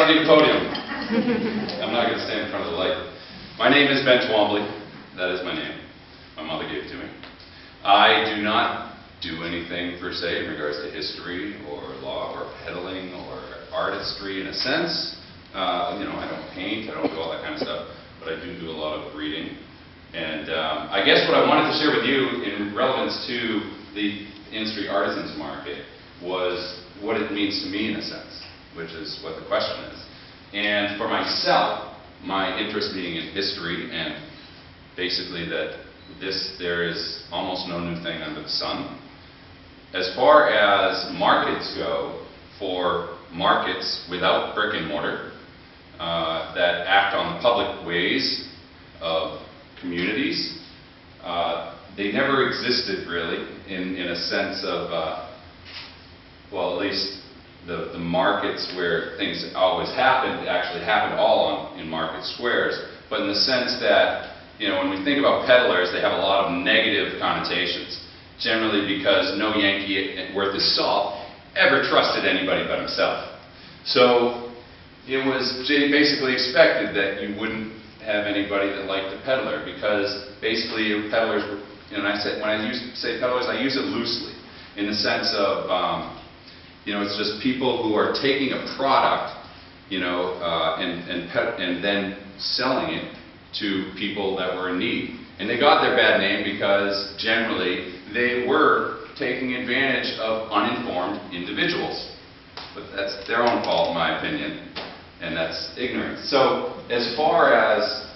don't need a podium. I'm not going to stand in front of the light. My name is Ben Twombly. That is my name. My mother gave it to me. I do not do anything per se in regards to history or law or peddling or artistry in a sense. You know, I don't paint, I don't do all that kind of stuff, but I do a lot of reading. And I guess what I wanted to share with you in relevance to the industry artisans market was what it means to me in a sense, which is what the question is. And for myself, my interest being in history and basically that there is almost no new thing under the sun. As far as markets go, for markets without brick and mortar, that act on the public ways of communities, they never existed really in a sense of, well, at least the markets where things always happened actually happened all in market squares, but in the sense that, you know, when we think about peddlers, they have a lot of negative connotations, generally because no Yankee worth his salt ever trusted anybody but himself. So it was basically expected that you wouldn't have anybody that liked a peddler, because basically peddlers were, you know, when I say peddlers, I use it loosely in the sense of, you know, it's just people who are taking a product, you know, and then selling it to people that were in need. And they got their bad name because generally they were taking advantage of uninformed individuals. But that's their own fault, in my opinion, and that's ignorance. So as far as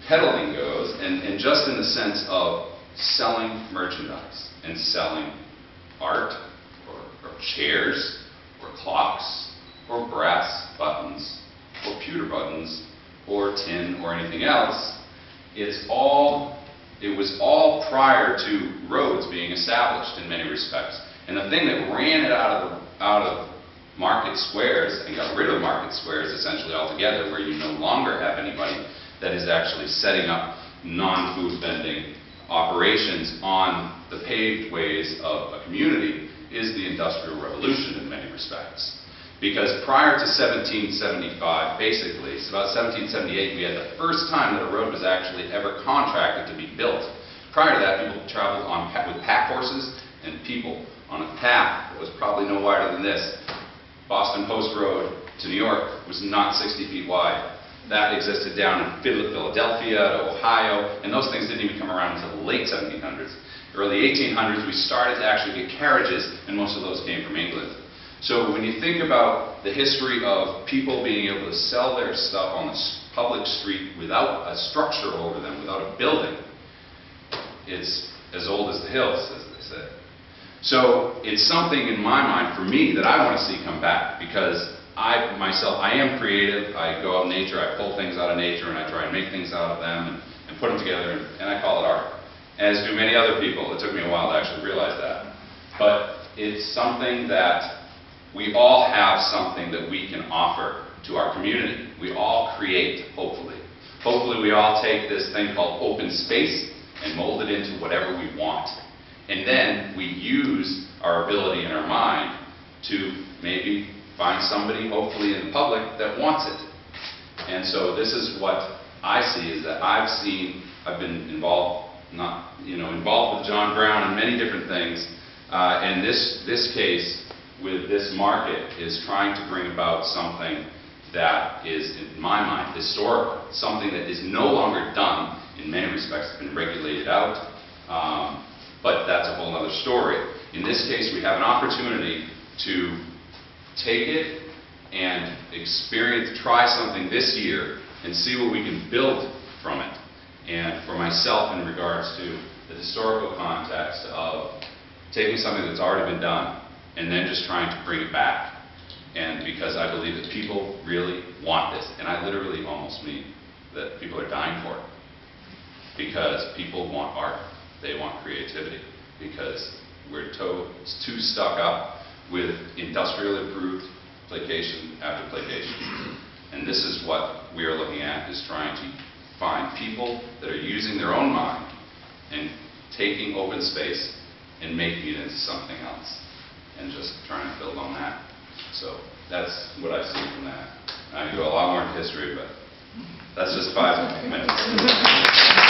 peddling goes, and just in the sense of selling merchandise and selling art or chairs or clocks or brass buttons or pewter buttons or tin or anything else, it was all prior to roads being established in many respects. And the thing that ran it out of market squares and got rid of market squares essentially altogether, where you no longer have anybody that is actually setting up non-food vending operations on the paved ways of a community, is the Industrial Revolution in many respects. Because prior to 1775, basically, it's about 1778, we had the first time that a road was actually ever contracted to be built. Prior to that, people traveled with pack horses and people on a path that was probably no wider than this. Boston Post Road to New York was not 60 feet wide. That existed down in Philadelphia to Ohio, and those things didn't even come around until the late 1700s. Early 1800s, we started to actually get carriages, and most of those came from England. So when you think about the history of people being able to sell their stuff on the public street without a structure over them, without a building, it's as old as the hills, as they say. So it's something in my mind, for me, that I want to see come back, because I am creative. I go out in nature, I pull things out of nature, and I try and make things out of them and put them together, and I call it art. As do many other people. It took me a while to actually realize that. But it's something that we all have something that we can offer to our community. We all create, hopefully. Hopefully we all take this thing called open space and mold it into whatever we want. And then we use our ability and our mind to maybe find somebody, hopefully in the public, that wants it. And so this is what I see, is that I've been involved with John Brown and many different things. And this case with this market is trying to bring about something that is, in my mind, historical, something that is no longer done in many respects. It's been regulated out, but that's a whole other story. In this case, we have an opportunity to take it and try something this year and see what we can build from it. And for myself, in regards to the historical context of taking something that's already been done and then just trying to bring it back. And because I believe that people really want this, and I literally almost mean that people are dying for it. Because people want art, they want creativity, because we're too stuck up with industrial improved placation after placation. And this is what we are looking at, is trying to find people that are using their own mind and taking open space and making it into something else, and just trying to build on that. So that's what I see from that. history, but that's just 5 minutes.